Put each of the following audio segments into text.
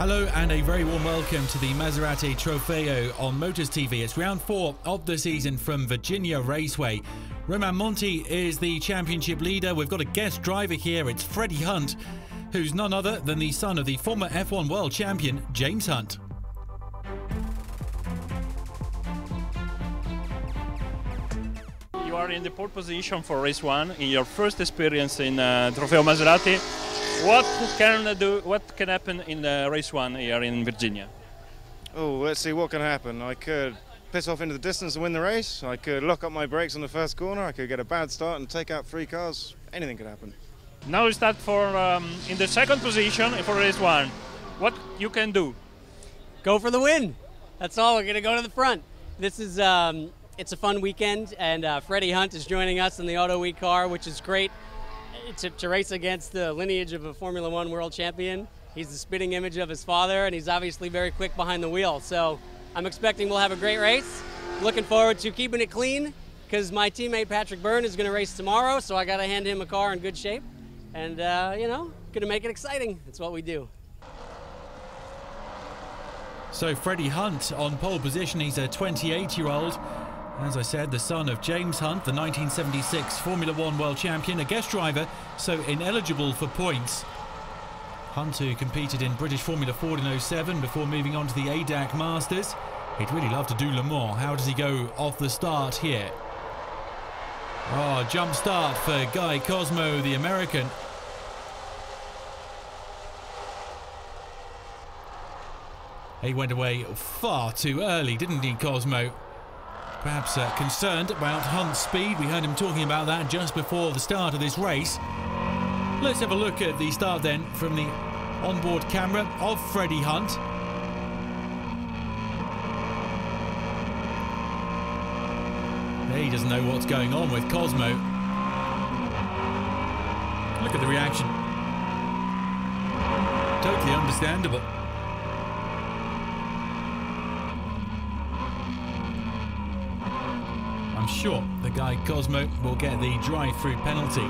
Hello and a very warm welcome to the Maserati Trofeo on MotorsTV. It's round 4 of the season from Virginia Raceway. Romain Monti is the championship leader. We've got a guest driver here. It's Freddie Hunt, who's none other than the son of the former F1 world champion, James Hunt. You are in the pole position for race 1 in your first experience in Trofeo Maserati. What can happen in race 1 here in Virginia? Oh, let's see what can happen. I could piss off into the distance and win the race. I could lock up my brakes on the first corner. I could get a bad start and take out 3 cars. Anything could happen. Now you start for in the second position for race 1. What you can do? Go for the win. That's all. We're going to go to the front. This is it's a fun weekend, and Freddie Hunt is joining us in the Auto Week car, which is great. To race against the lineage of a Formula One world champion. He's the spitting image of his father, and he's obviously very quick behind the wheel. So I'm expecting we'll have a great race. Looking forward to keeping it clean, because my teammate Patrick Byrne is going to race tomorrow, so I got to hand him a car in good shape. And, you know, going to make it exciting. That's what we do. So Freddie Hunt on pole position. He's a 28-year-old. As I said, the son of James Hunt, the 1976 Formula One world champion, a guest driver, so ineligible for points. Hunt, who competed in British Formula Ford in '07 before moving on to the ADAC Masters. He'd really love to do Le Mans. How does he go off the start here? Oh, jump start for Guy Cosmo, the American. He went away far too early, didn't he, Cosmo? Perhaps concerned about Hunt's speed. We heard him talking about that just before the start of this race. Let's have a look at the start then from the onboard camera of Freddie Hunt. He doesn't know what's going on with Cosmo. Look at the reaction. Totally understandable. I'm sure the guy Cosmo will get the drive-through penalty.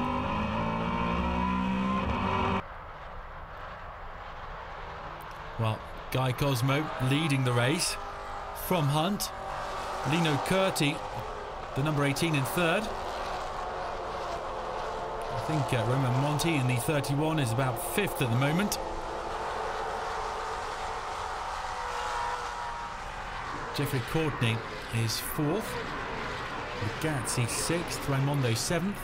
Well, Guy Cosmo leading the race from Hunt. Lino Curti, the number 18 in third. I think Romain Monti in the 31 is about 5th at the moment. Jeffrey Courtney is 4th. Gazzi 6th, Raimondo 7th.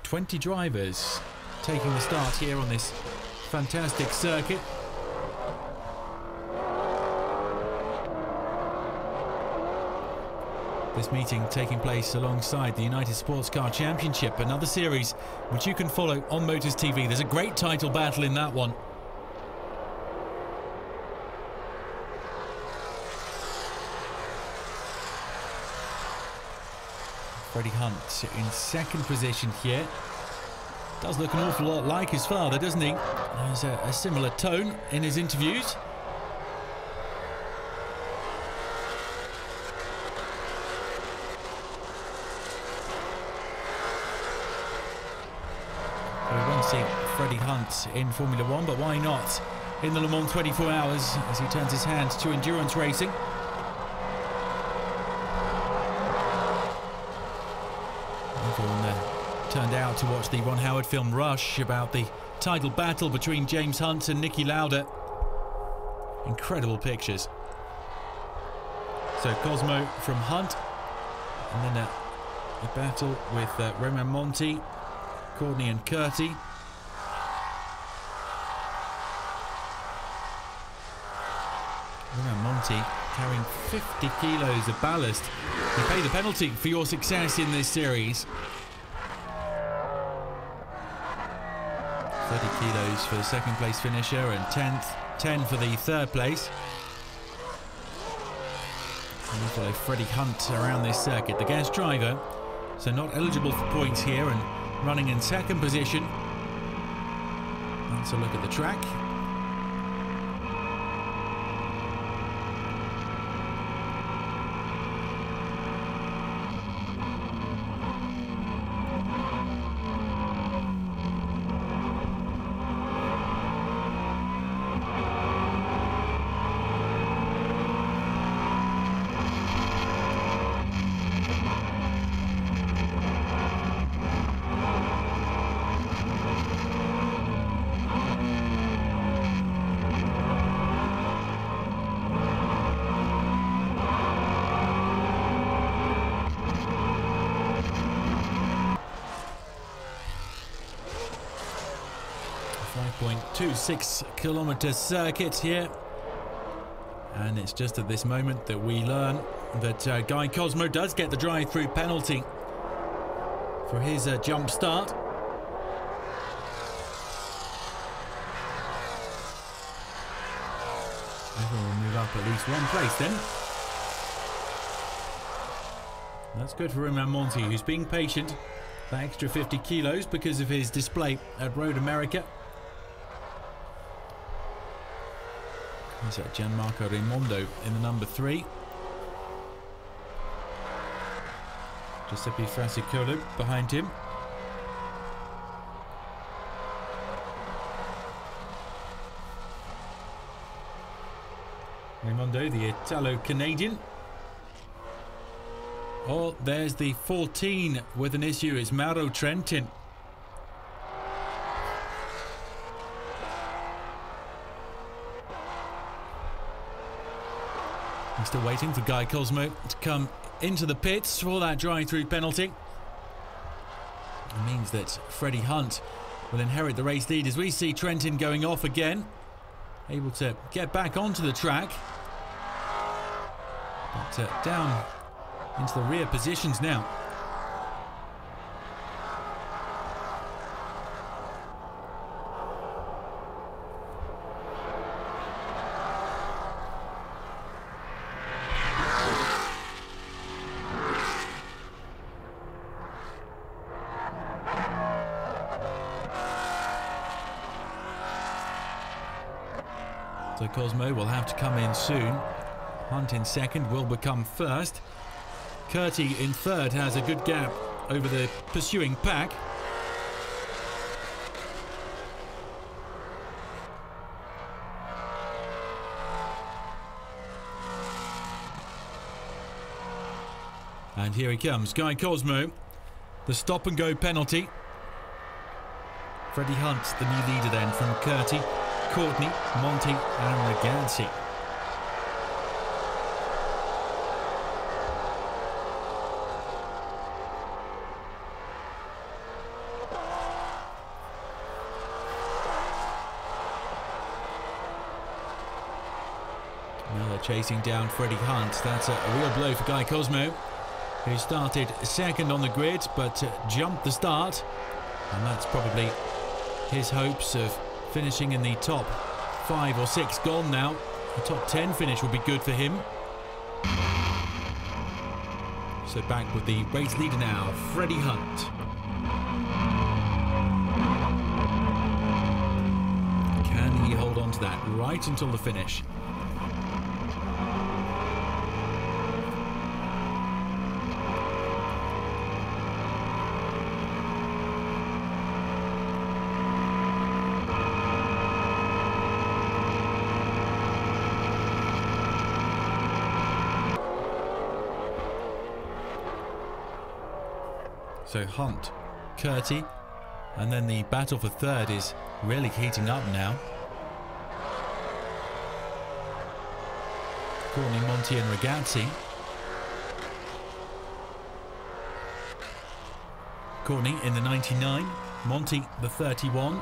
"20 drivers taking the start here on this fantastic circuit. This meeting taking place alongside the United Sports Car Championship, another series which you can follow on MotorsTV. There's a great title battle in that one. Freddie Hunt in second position here. Does look an awful lot like his father, doesn't he? There's a similar tone in his interviews. We won't see Freddie Hunt in Formula One, but why not in the Le Mans 24 Hours as he turns his hand to endurance racing. Everyone turned out to watch the Ron Howard film Rush about the title battle between James Hunt and Niki Lauda. Incredible pictures. So Cosmo from Hunt, and then a battle with Romain Monti, Courtney and Curti. Romain Monti carrying 50 kilos of ballast. You pay the penalty for your success in this series. 30 kilos for the second place finisher and 10 for the third place. And we follow Freddie Hunt around this circuit, the guest driver, so not eligible for points here and running in second position. Let's a look at the track. 5.26 kilometre circuit here. And it's just at this moment that we learn that Guy Cosmo does get the drive-through penalty for his jump start. Everyone will move up at least one place then. That's good for Romain Monti, who's being patient. That extra 50 kilos because of his display at Road America. There's Gianmarco Raimondo in the number 3. Giuseppe Frasicolo behind him. Raimondo, the Italo-Canadian. Oh, there's the 14 with an issue. It's Mauro Trentin. He's still waiting for Guy Cosmo to come into the pits for that drive-through penalty. It means that Freddie Hunt will inherit the race lead as we see Trentin going off again. Able to get back onto the track. But down into the rear positions now. So Cosmo will have to come in soon. Hunt in second will become first. Curti in third has a good gap over the pursuing pack. And here he comes, Guy Cosmo. The stop and go penalty. Freddie Hunt, the new leader then from Curti, Courtney, Monti and Ragazzi. Now they're chasing down Freddie Hunt. That's a real blow for Guy Cosmo, who started second on the grid but jumped the start. And that's probably his hopes of finishing in the top 5 or 6 gone now. A top 10 finish would be good for him. So back with the race leader now, Freddie Hunt. Can he hold on to that right until the finish? So Hunt, Curti, and then the battle for third is really heating up now. Courtney, Monti and Ragazzi. Courtney in the 99, Monti the 31,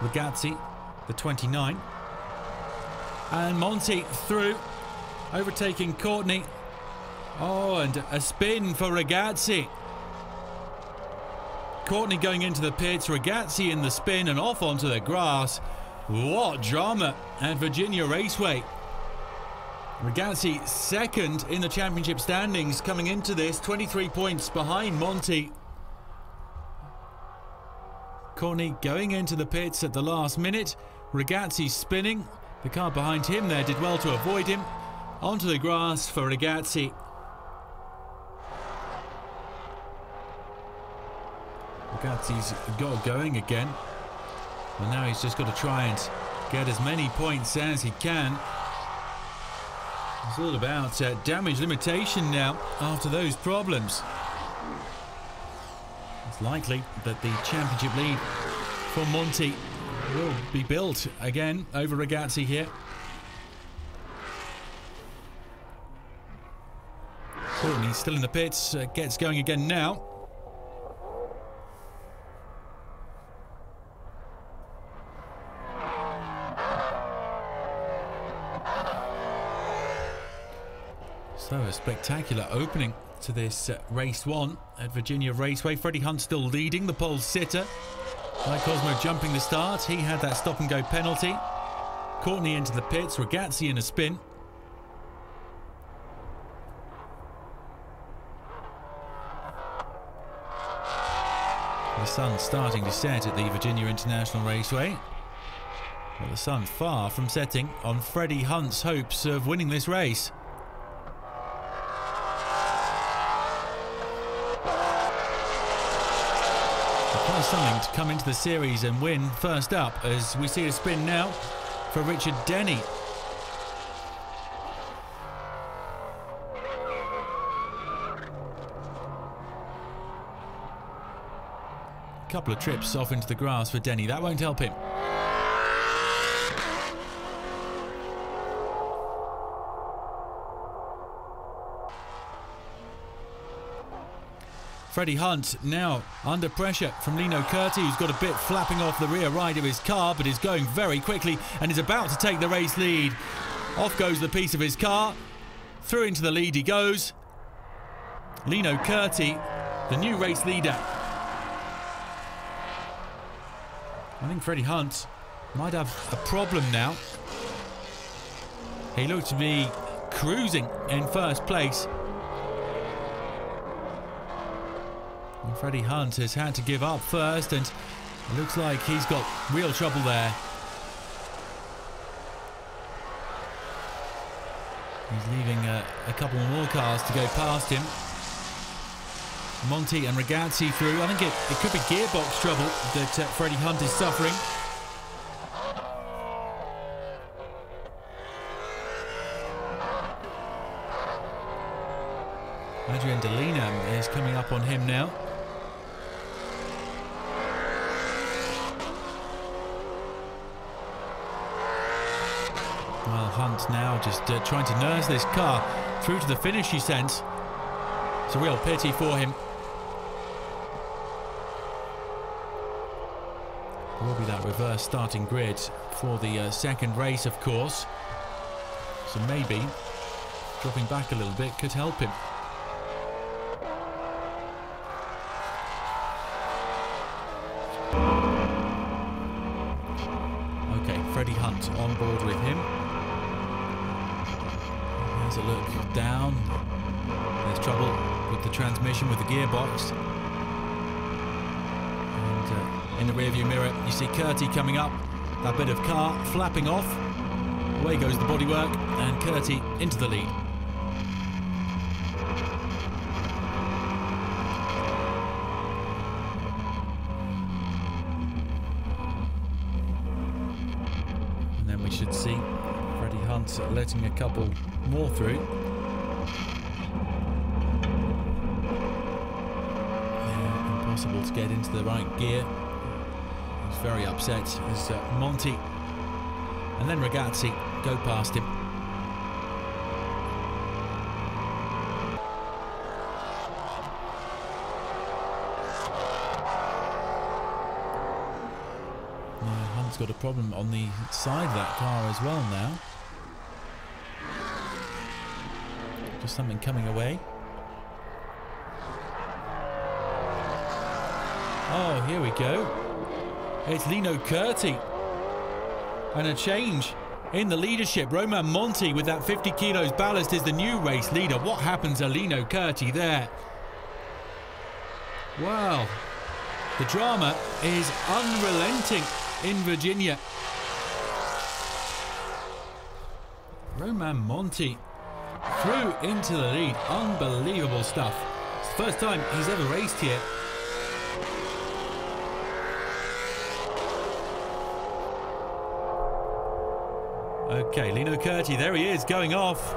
Ragazzi the 29. And Monti through, overtaking Courtney. Oh, and a spin for Ragazzi. Courtney going into the pits, Ragazzi in the spin and off onto the grass. What drama at Virginia Raceway. Ragazzi second in the championship standings coming into this, 23 points behind Monti. Courtney going into the pits at the last minute. Ragazzi spinning. The car behind him there did well to avoid him. Onto the grass for Ragazzi. Ragazzi's got going again, and now he's just got to try and get as many points as he can. It's all about damage limitation now after those problems. It's likely that the championship lead for Monti will be built again over Ragazzi here. Courtney still in the pits, gets going again now. So a spectacular opening to this race 1 at Virginia Raceway. Freddie Hunt still leading, the pole sitter. Guy Cosmo jumping the start. He had that stop and go penalty. Courtney into the pits, Ragazzi in a spin. The sun starting to set at the Virginia International Raceway. Well, the sun far from setting on Freddie Hunt's hopes of winning this race. Quite something to come into the series and win first up, as we see a spin now for Richard Denny. A couple of trips off into the grass for Denny. That won't help him. Freddie Hunt now under pressure from Lino Curti, who's got a bit flapping off the rear right of his car, but is going very quickly and is about to take the race lead. Off goes the piece of his car. Through into the lead he goes. Lino Curti, the new race leader. I think Freddie Hunt might have a problem now. He looked to be cruising in first place. And Freddie Hunt has had to give up first, and it looks like he's got real trouble there. He's leaving a couple more cars to go past him. Monti and Ragazzi through. I think it could be gearbox trouble that Freddie Hunt is suffering. Adrian Delina is coming up on him now. Well, Hunt now just trying to nurse this car through to the finish, you sense. It's a real pity for him. There will be that reverse starting grid for the second race, of course. So maybe dropping back a little bit could help him. Okay, Freddie Hunt on board with him. There's a look down. There's trouble with the transmission, with the gearbox. And in the rearview mirror, you see Curti coming up. That bit of car flapping off. Away goes the bodywork, and Curti into the lead. And then we should see Freddie Hunt letting a couple more through. Impossible to get into the right gear. He's very upset as Monti and then Ragazzi go past him. Hunt's got a problem on the side of that car as well now. Just something coming away. Oh, here we go. It's Lino Curti. And a change in the leadership. Roman Monti with that 50 kilos ballast is the new race leader. What happens to Lino Curti there? Wow. The drama is unrelenting in Virginia. Roman Monti through into the lead. Unbelievable stuff. It's the first time he's ever raced here. Okay, Lino Curti, there he is, going off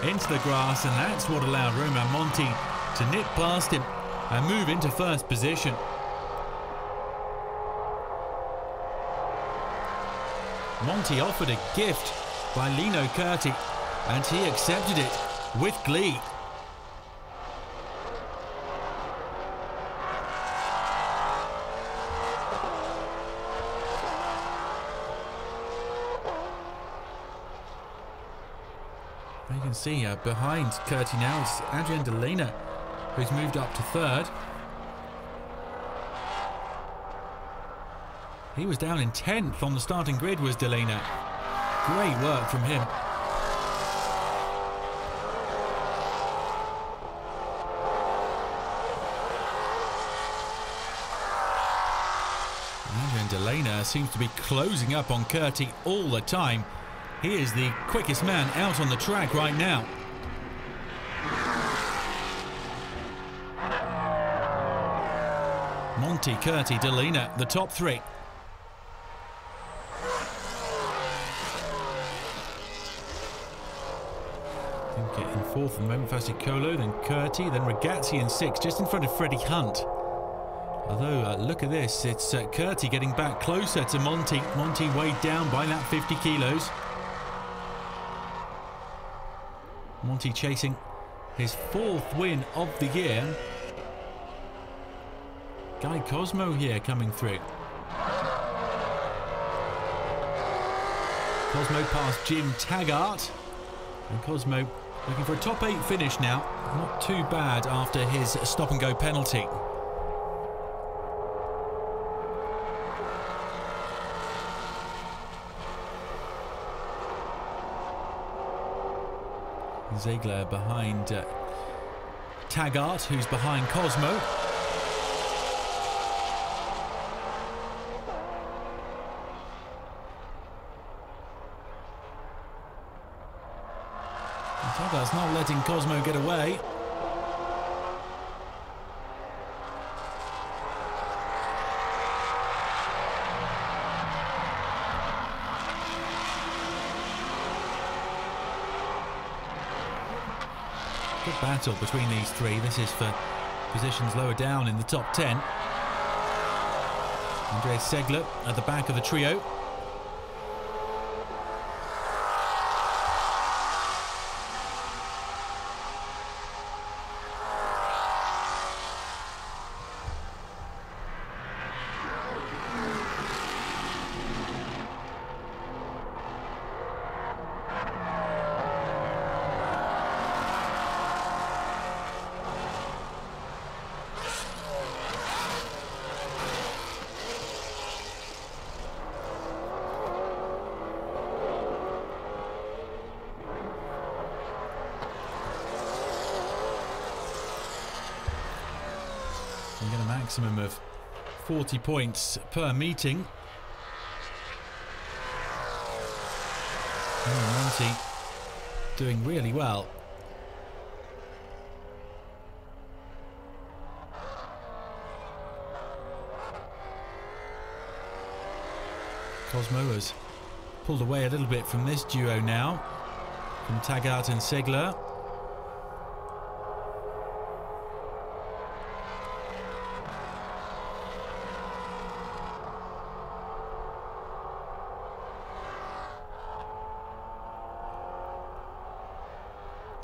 into the grass, and that's what allowed Roman Monti to nip past him and move into first position. Monti offered a gift by Lino Curti, and he accepted it with glee. You can can see behind Curti now it's Adrian Delena, who's moved up to third. He was down in 10th on the starting grid, was Delena. Great work from him. Adrian Delena seems to be closing up on Curti all the time. He is the quickest man out on the track right now. Monti, Curti, Delena, the top three. In fourth at the moment, Fasicolo, then Curti, then Ragazzi in sixth, just in front of Freddie Hunt. Although, look at this, it's Curti getting back closer to Monti. Monti weighed down by that 50 kilos. Monti chasing his fourth win of the year. Guy Cosmo here coming through. Cosmo past Jim Taggart. And Cosmo looking for a top 8 finish now. Not too bad after his stop-and-go penalty. Ziegler behind Taggart, who's behind Cosmo. Taggart's not letting Cosmo get away. Good battle between these three. This is for positions lower down in the top 10. Andreas Segler at the back of the trio. You get a maximum of 40 points per meeting. Oh, Monti doing really well. Cosmo has pulled away a little bit from this duo now, from Taggart and Segler.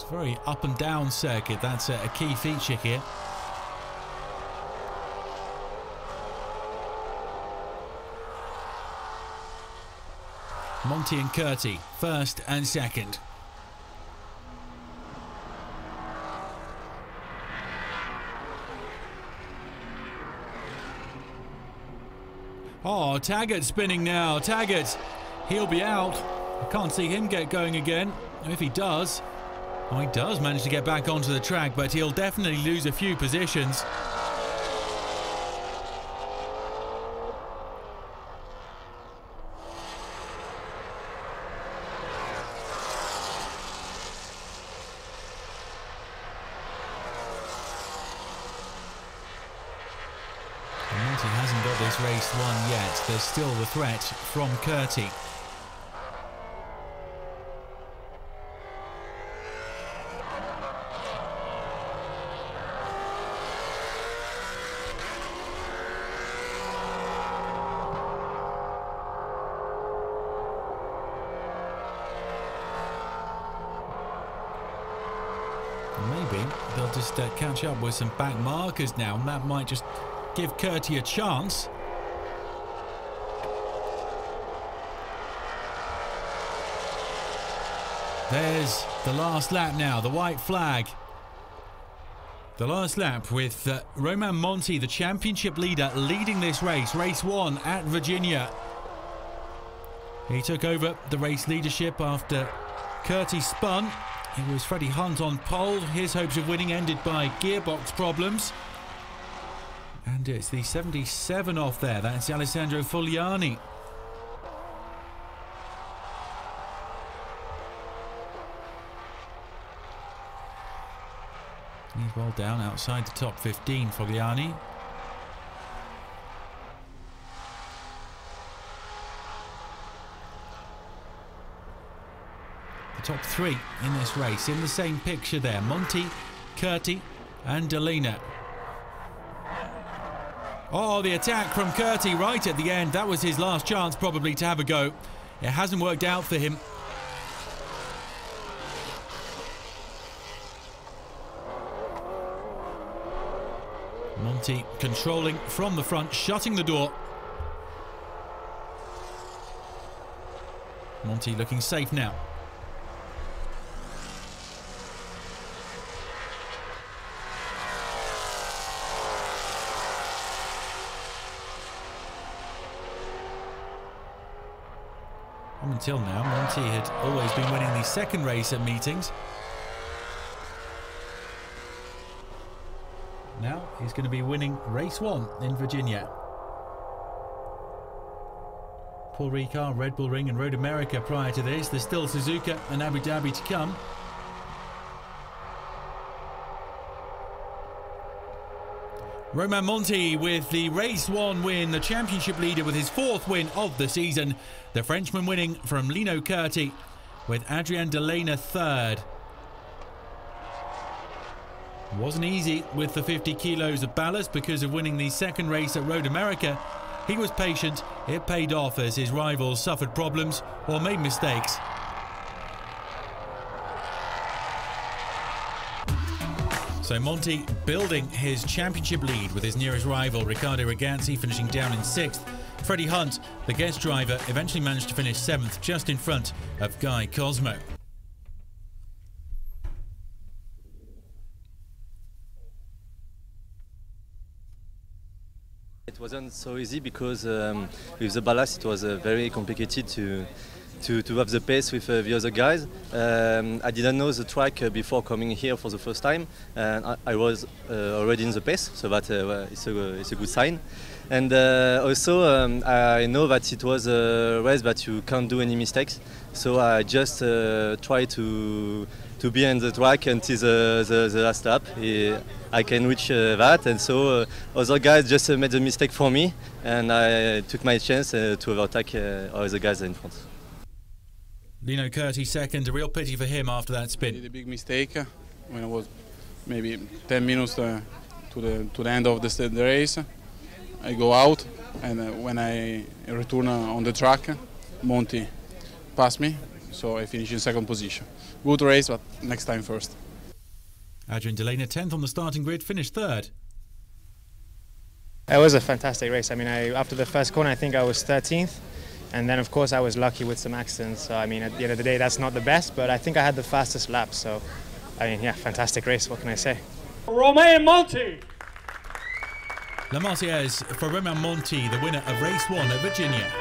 Very up and down circuit, that's a key feature here. Monti and Curti, first and second. Oh, Taggart spinning now. Taggart, he'll be out. I can't see him get going again. If he does, oh, he does manage to get back onto the track, but he'll definitely lose a few positions. Monti hasn't got this race won yet. There's still the threat from Curti. Maybe they'll just catch up with some back markers now, and that might just give Curti a chance. There's the last lap now, the white flag. The last lap with Romain Monti, the championship leader, leading this race. Race 1 at Virginia. He took over the race leadership after Curti spun. It was Freddie Hunt on pole. His hopes of winning ended by gearbox problems. And it's the 77 off there. That's Alessandro Fogliani. He's well down outside the top 15, Fogliani. The top 3 in this race, in the same picture there. Monti, Curti and Delena. Oh, the attack from Curti right at the end. That was his last chance probably to have a go. It hasn't worked out for him. Monti controlling from the front, shutting the door. Monti looking safe now. Until now, Monti had always been winning the second race at meetings. Now he's going to be winning race 1 in Virginia. Paul Ricard, Red Bull Ring and Road America prior to this. There's still Suzuka and Abu Dhabi to come. Romain Monti with the race 1 win, the championship leader with his 4th win of the season. The Frenchman winning from Lino Curti with Adrien Delena 3rd. Wasn't easy with the 50 kilos of ballast because of winning the second race at Road America. He was patient, it paid off as his rivals suffered problems or made mistakes. So Monti building his championship lead with his nearest rival Riccardo Ragazzi finishing down in 6th. Freddie Hunt, the guest driver, eventually managed to finish 7th, just in front of Guy Cosmo. It wasn't so easy because with the ballast it was very complicated to have the pace with the other guys. I didn't know the track before coming here for the first time, and I was already in the pace, so that it's a good sign. And also I know that it was a race that you can't do any mistakes, so I just try to be on the track until the last lap. I can reach that, and so other guys just made the mistake for me, and I took my chance to overtake other guys in front. Lino Curti 2nd, a real pity for him after that spin. I did a big mistake when I was maybe 10 minutes to the end of the race. I go out, and when I return on the track, Monti passed me, so I finished in 2nd position. Good race, but next time first. Adrien Delena 10th on the starting grid, finished 3rd. It was a fantastic race. I mean, after the first corner, I think I was 13th. And then, of course, I was lucky with some accidents. So, I mean, at the end of the day, that's not the best, but I think I had the fastest lap. So, I mean, yeah, fantastic race. What can I say? Romain Monti. La Marseillaise for Romain Monti, the winner of race 1 at Virginia.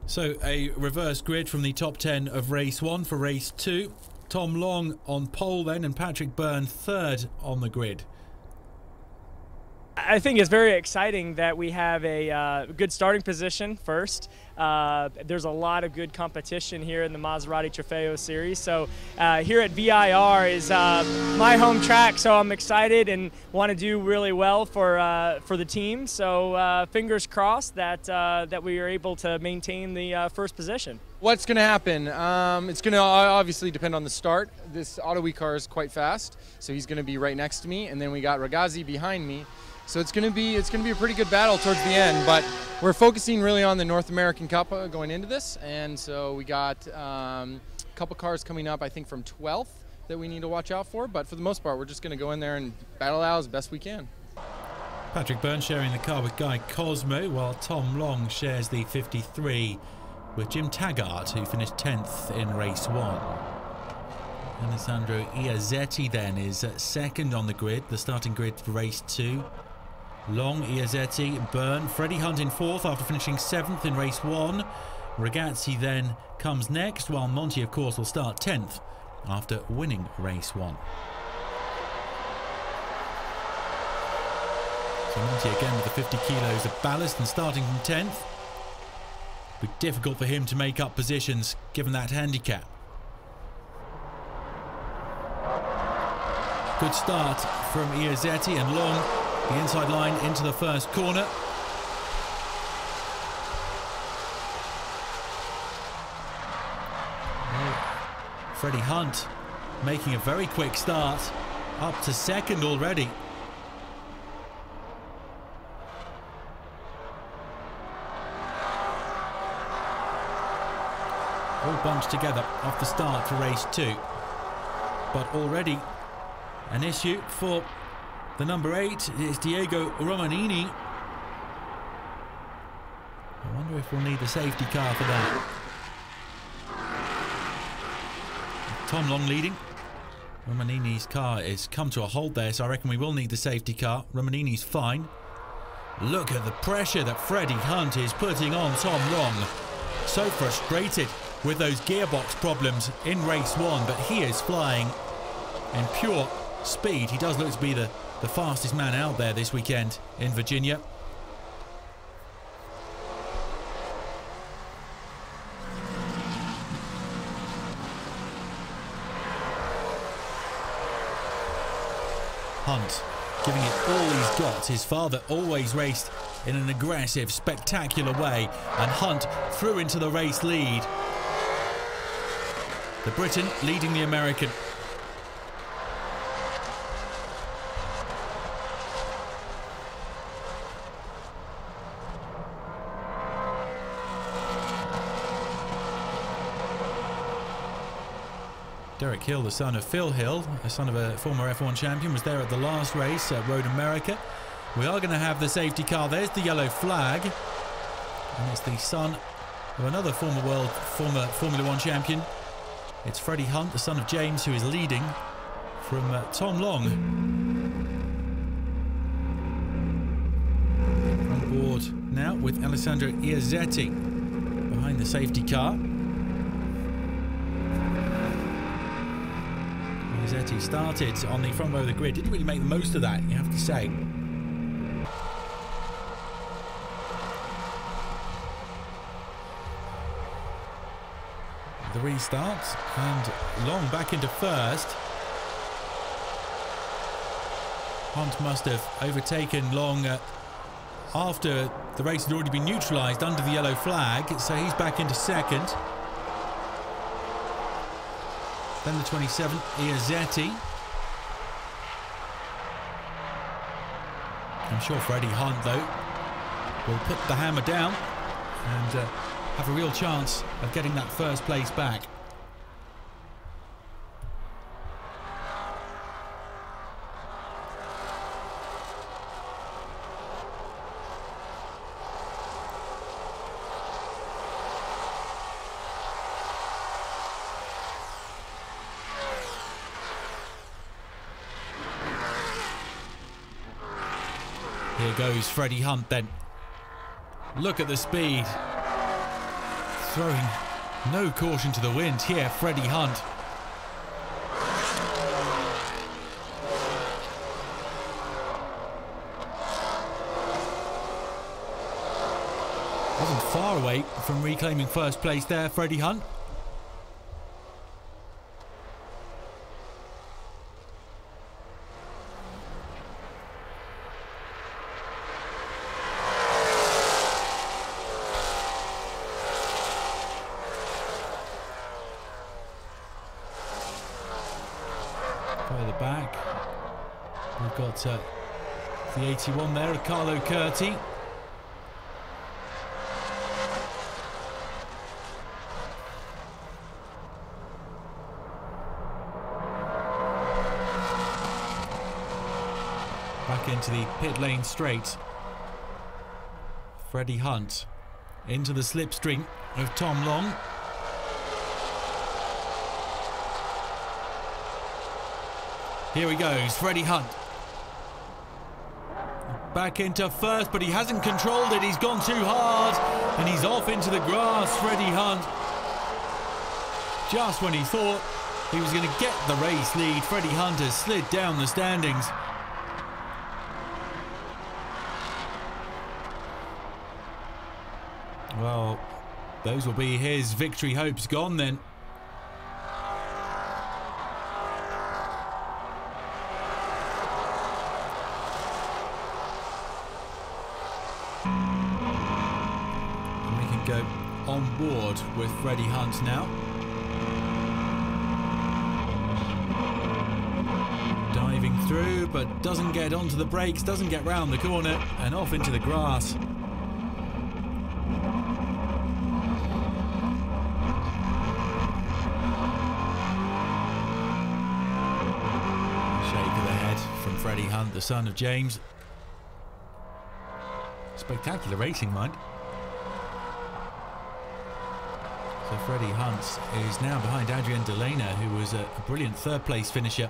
So a reverse grid from the top 10 of race 1 for race 2. Tom Long on pole then, and Patrick Byrne 3rd on the grid. I think it's very exciting that we have a good starting position first. There's a lot of good competition here in the Maserati Trofeo series. So here at VIR is my home track, so I'm excited and want to do really well for the team. So fingers crossed that we are able to maintain the first position. What's going to happen? It's going to obviously depend on the start. This Auto Week car is quite fast, so he's going to be right next to me, and then we got Ragazzi behind me. So it's gonna be a pretty good battle towards the end. But we're focusing really on the North American Cup going into this, and so we got a couple cars coming up, I think from 12th that we need to watch out for. But for the most part, we're just gonna go in there and battle out as best we can. Patrick Byrne sharing the car with Guy Cosmo, while Tom Long shares the 53 with Jim Taggart, who finished 10th in race 1. Alessandro Iazetti then is second on the grid, the starting grid for race 2. Long, Iazetti, Byrne, Freddie Hunt in 4th after finishing 7th in race 1. Ragazzi then comes next, while Monty, of course, will start 10th after winning race 1. So Monty again with the 50 kilos of ballast and starting from 10th. Be difficult for him to make up positions given that handicap. Good start from Iazetti and Long, the inside line into the first corner. Freddie Hunt making a very quick start, up to second already. All bunched together off the start for race 2. But already an issue for the number 8 is Diego Romanini. I wonder if we'll need the safety car for that. Tom Long leading. Romanini's car has come to a halt there, so I reckon we will need the safety car. Romanini's fine. Look at the pressure that Freddie Hunt is putting on Tom Long. So frustrated with those gearbox problems in race 1, but he is flying in pure speed. He does look to be the fastest man out there this weekend in Virginia. Hunt giving it all he's got. His father always raced in an aggressive, spectacular way, and Hunt through into the race lead. The Briton leading the American. Derek Hill, the son of Phil Hill, a son of a former F1 champion, was there at the last race at Road America. We are going to have the safety car. There's the yellow flag. And it's the son of another former Formula 1 champion. It's Freddie Hunt, the son of James, who is leading from Tom Long. On board now with Alessandro Iazetti behind the safety car. Iazetti started on the front row of the grid. Didn't really make the most of that, you have to say. The restart, and Long back into first. Hunt must have overtaken Long after the race had already been neutralised under the yellow flag, so he's back into second. Then the 27, Iazetti. I'm sure Freddie Hunt, though, will put the hammer down and have a real chance of getting that first place back. Here goes Freddie Hunt then. Look at the speed. Throwing no caution to the wind here, Freddie Hunt. Wasn't far away from reclaiming first place there, Freddie Hunt. Further back, we've got The 81 there, Carlo Curti. Back into the pit lane straight. Freddie Hunt into the slipstream of Tom Long. Here he goes, Freddie Hunt. Back into first, but he hasn't controlled it. He's gone too hard, and he's off into the grass, Freddie Hunt. Just when he thought he was going to get the race lead, Freddie Hunt has slid down the standings. Well, those will be his victory hopes gone then. Go on board with Freddie Hunt now. Diving through, but doesn't get onto the brakes, doesn't get round the corner, and off into the grass. Shake of the head from Freddie Hunt, the son of James. Spectacular racing, mind. So Freddie Hunt is now behind Adrian Delena, who was a brilliant third-place finisher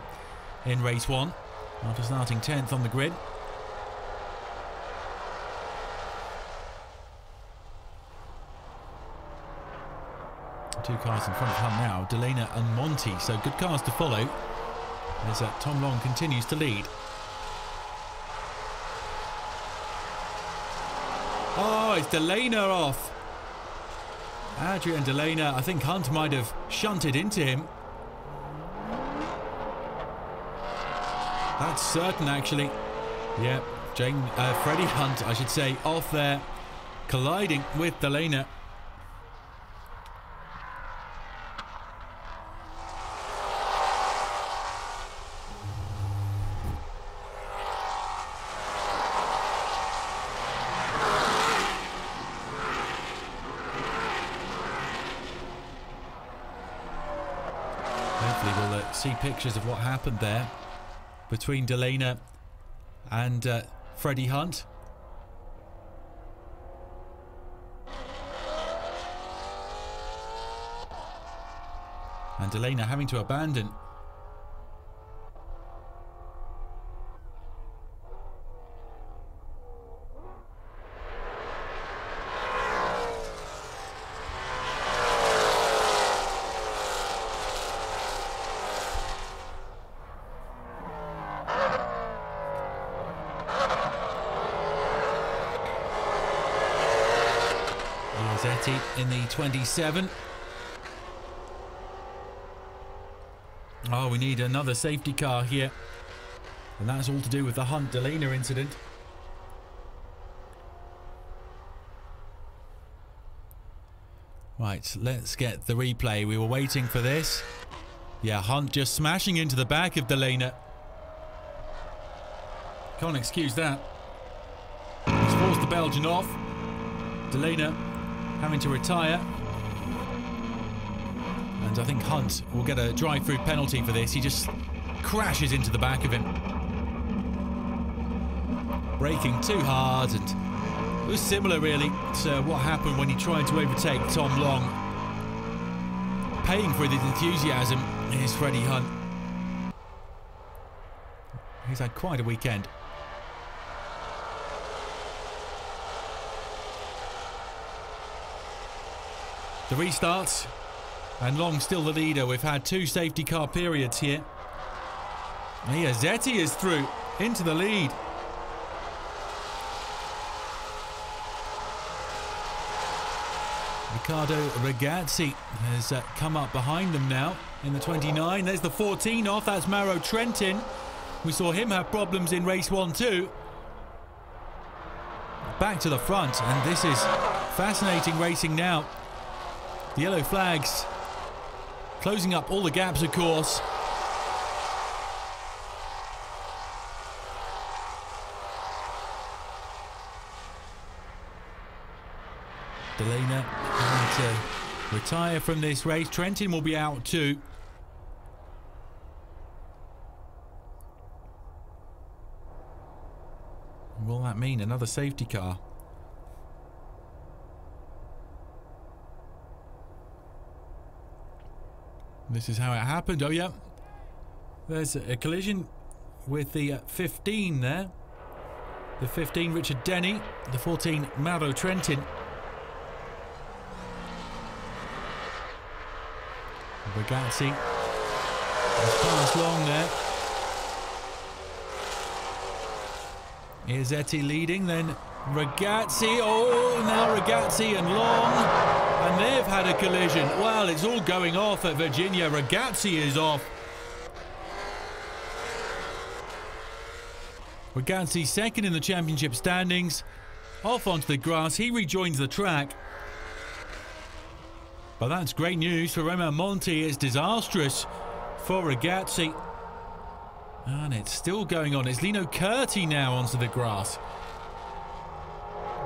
in race 1 after starting 10th on the grid. Two cars in front of Hunt now, Delena and Monty, so good cars to follow as Tom Long continues to lead. Oh, it's Delena off. Adrian Delena, I think Hunt might have shunted into him. That's certain, actually. Yeah, Freddie Hunt, I should say, off there, colliding with Delena. Hopefully we'll see pictures of what happened there between Delena and Freddie Hunt. And Delena having to abandon. In the 27. Oh, we need another safety car here, and that's all to do with the Hunt-Delena incident. Right, let's get the replay. We were waiting for this. Yeah, Hunt just smashing into the back of Delena. Can't excuse that. He's forced the Belgian off. Delena having to retire, and I think Hunt will get a drive-through penalty for this. He just crashes into the back of him, braking too hard, and it was similar really to what happened when he tried to overtake Tom Long. Paying for his enthusiasm is Freddie Hunt. He's had quite a weekend. The restart, and Long still the leader. We've had two safety car periods here. And here, Zetti is through into the lead. Riccardo Ragazzi has come up behind them now in the 29. There's the 14 off, that's Mauro Trentin. We saw him have problems in race 1 too. Back to the front, and this is fascinating racing now. The yellow flags closing up all the gaps, of course. Delena having to retire from this race. Trentin will be out too. Will that mean another safety car? This is how it happened. Oh, yeah. There's a collision with the 15 there. The 15, Richard Denny. The 14, Mauro Trentin. Ragazzi has passed Long there. Iazetti leading, then Ragazzi. Oh, now Ragazzi and Long. And they've had a collision. Well, it's all going off at Virginia. Ragazzi is off. Ragazzi second in the championship standings. Off onto the grass. He rejoins the track. But that's great news for Romain Monti. It's disastrous for Ragazzi. And it's still going on. It's Lino Curti now onto the grass.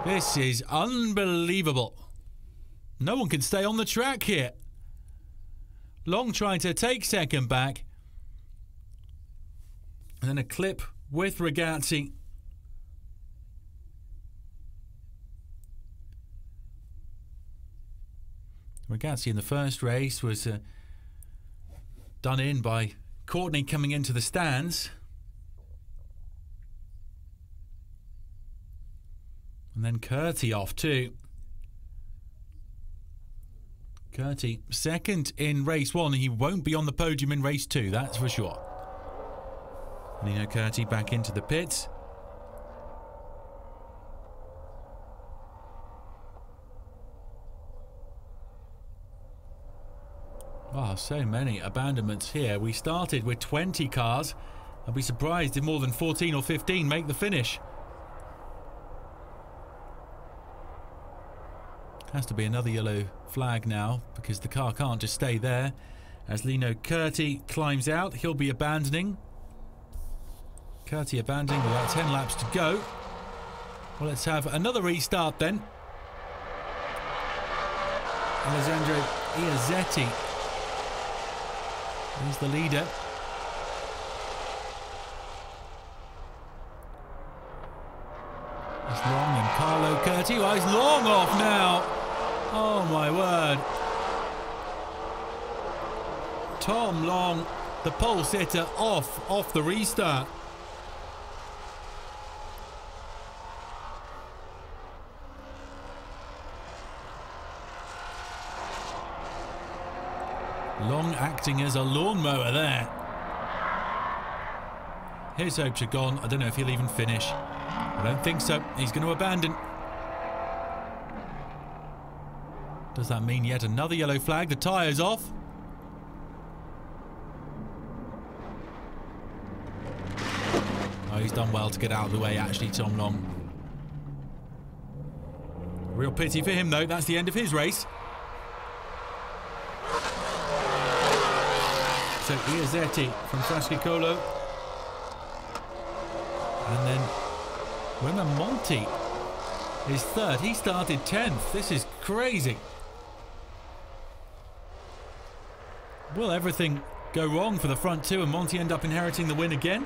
This is unbelievable. No one can stay on the track here. Long trying to take second back. And then a clip with Ragazzi. Ragazzi in the first race was done in by Courtney coming into the stands. And then Curti off too. Curti second in race 1. He won't be on the podium in race 2, that's for sure. Lino Curti back into the pits. Wow, so many abandonments here. We started with 20 cars. I'd be surprised if more than 14 or 15 make the finish. Has to be another yellow flag now because the car can't just stay there. As Lino Curti climbs out, he'll be abandoning. Curti abandoning with about 10 laps to go. Well, let's have another restart then. Alessandro Iazetti is the leader. It's Long and Carlo Curti. Well, he's Long off now. Oh my word. Tom Long, the pole sitter, off the restart. Long acting as a lawnmower there. His hopes are gone. I don't know if he'll even finish. I don't think so. He's going to abandon. Does that mean yet another yellow flag? The tyre's off. Oh, he's done well to get out of the way, actually, Tom Long. Real pity for him, though. That's the end of his race. So Iazetti from Fasicholo. And then Romain Monti is third. He started 10th. This is crazy. Will everything go wrong for the front two and Monti end up inheriting the win again?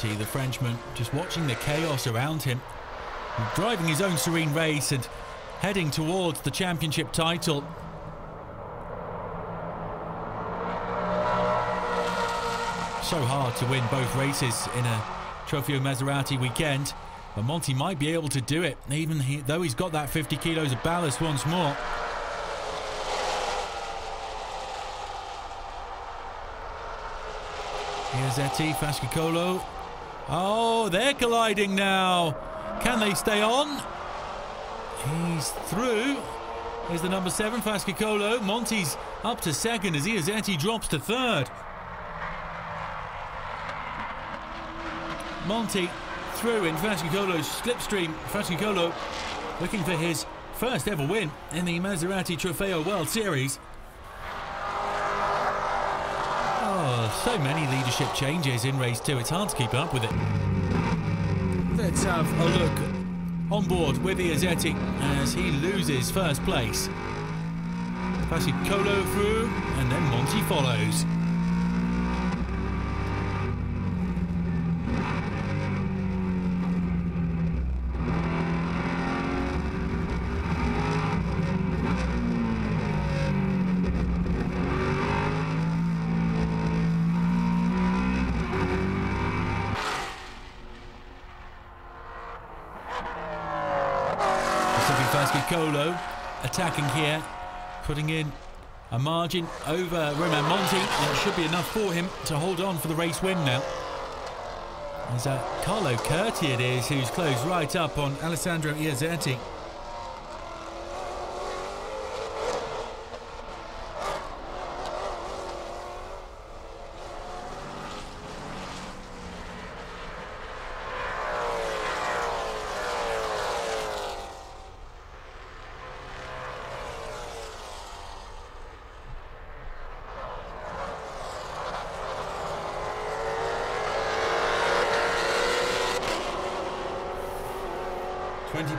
The Frenchman just watching the chaos around him, driving his own serene race and heading towards the championship title. So hard to win both races in a Trofeo Maserati weekend, but Monti might be able to do it, even though he's got that 50 kilos of ballast once more. Iazetti, Fasicholo. Oh, they're colliding now. Can they stay on? He's through. Here's the number 7, Fasicholo. Monti's up to second as Iazetti drops to third. Monti through in Fasicholo's slipstream. Fasicholo looking for his first ever win in the Maserati Trofeo World Series. Oh, so many leadership changes in race 2, it's hard to keep up with it. Let's have a look on board with Iazetti as he loses first place. Fasicholo through, and then Monti follows. Fasicholo attacking here, putting in a margin over Roman Monti. That should be enough for him to hold on for the race win now. As Carlo Curti it is who's closed right up on Alessandro Iazetti.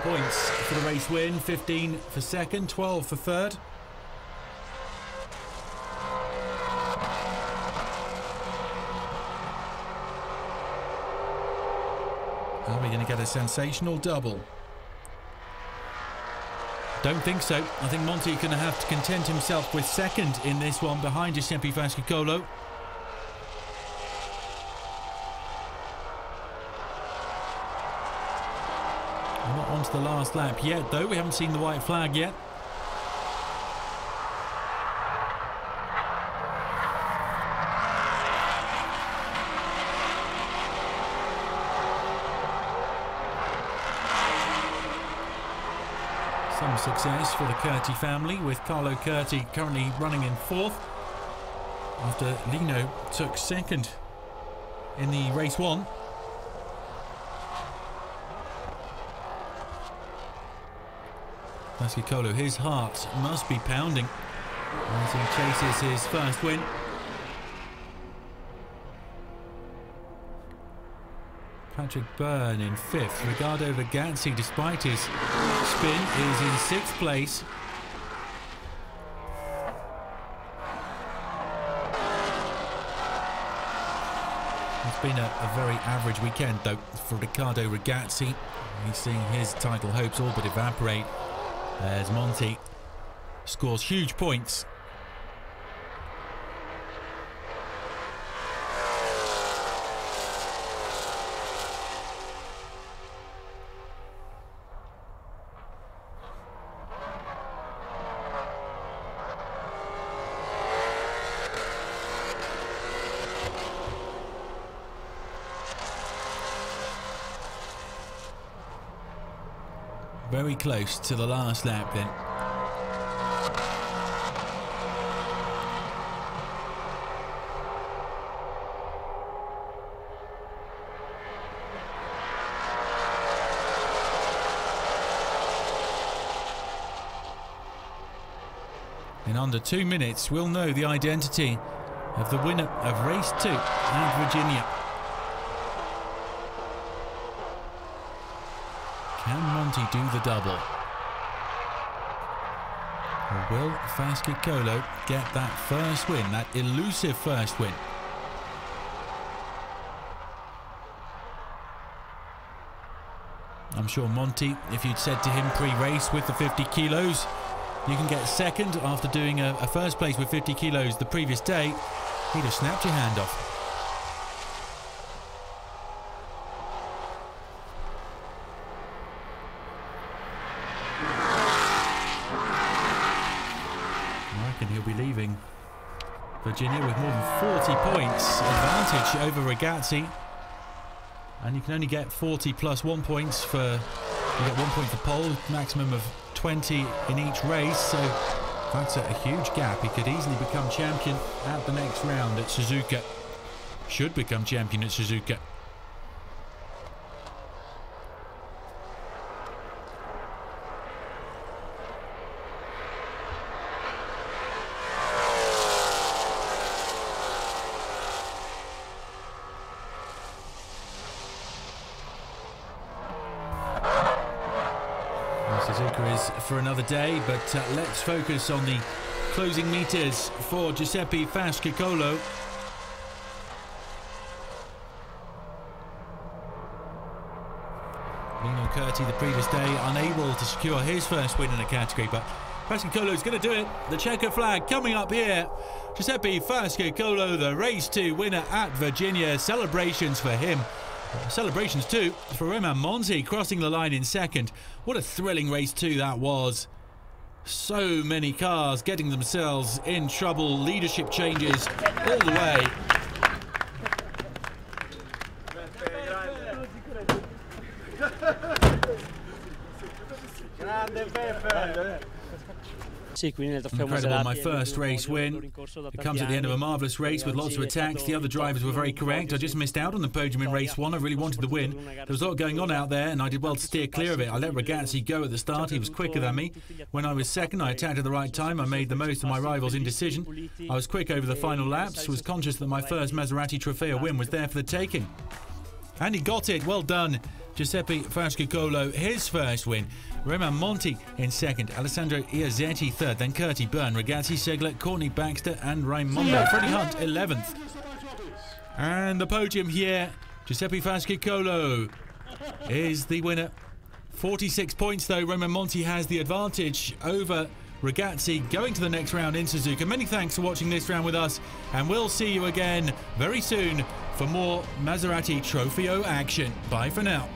Points for the race win, 15 for second, 12 for third. Are we going to get a sensational double? Don't think so. I think Monti is going to have to content himself with second in this one behind Giuseppe Fasicholo. Not onto the last lap yet, though. We haven't seen the white flag yet. Some success for the Curti family, with Carlo Curti currently running in fourth after Lino took second in the race 1. Fasicholo, his heart must be pounding as he chases his first win. Patrick Byrne in 5th. Ricardo Ragazzi, despite his spin, is in 6th place. It's been a very average weekend, though, for Ricardo Ragazzi. He's seeing his title hopes all but evaporate as Monti scores huge points. Very close to the last lap then. In under 2 minutes, we'll know the identity of the winner of race 2 at Virginia. Can Monti do the double? Or will Fasicholo get that first win, that elusive first win? I'm sure Monti, if you'd said to him pre-race with the 50 kilos, you can get second after doing a first place with 50 kilos the previous day, he'd have snapped your hand off. He'll be leaving Virginia with more than 40 points advantage over Ragazzi, and you can only get 40 plus 1 points for, you get 1 point for pole, maximum of 20 in each race, so that's a huge gap. He could easily become champion at the next round at Suzuka. Should become champion at Suzuka. Suzuka is for another day, but let's focus on the closing meters for Giuseppe Fascicolo. Nino Curti the previous day unable to secure his first win in a category, but Fascicolo is going to do it. The checker flag coming up here. Giuseppe Fascicolo, the race 2 winner at Virginia. Celebrations for him. Celebrations too for Romain Monti, crossing the line in second. What a thrilling race 2 that was. So many cars getting themselves in trouble. Leadership changes all the way. Incredible, my first race win. It comes at the end of a marvellous race with lots of attacks. The other drivers were very correct. I just missed out on the podium in race 1. I really wanted the win. There was a lot going on out there and I did well to steer clear of it. I let Ragazzi go at the start. He was quicker than me. When I was second, I attacked at the right time. I made the most of my rival's indecision. I was quick over the final laps. Was conscious that my first Maserati Trofeo win was there for the taking. And he got it. Well done, Giuseppe Fascicolo, his first win. Romain Monti in second, Alessandro Iazetti third, then Curti, Byrne, Ragazzi, Segler, Courtney Baxter and Raimondo. Freddie Hunt 11th. And the podium here, Giuseppe Fascicolo is the winner. 46 points though. Romain Monti has the advantage over Ragazzi going to the next round in Suzuka. Many thanks for watching this round with us, and we'll see you again very soon for more Maserati Trofeo action. Bye for now.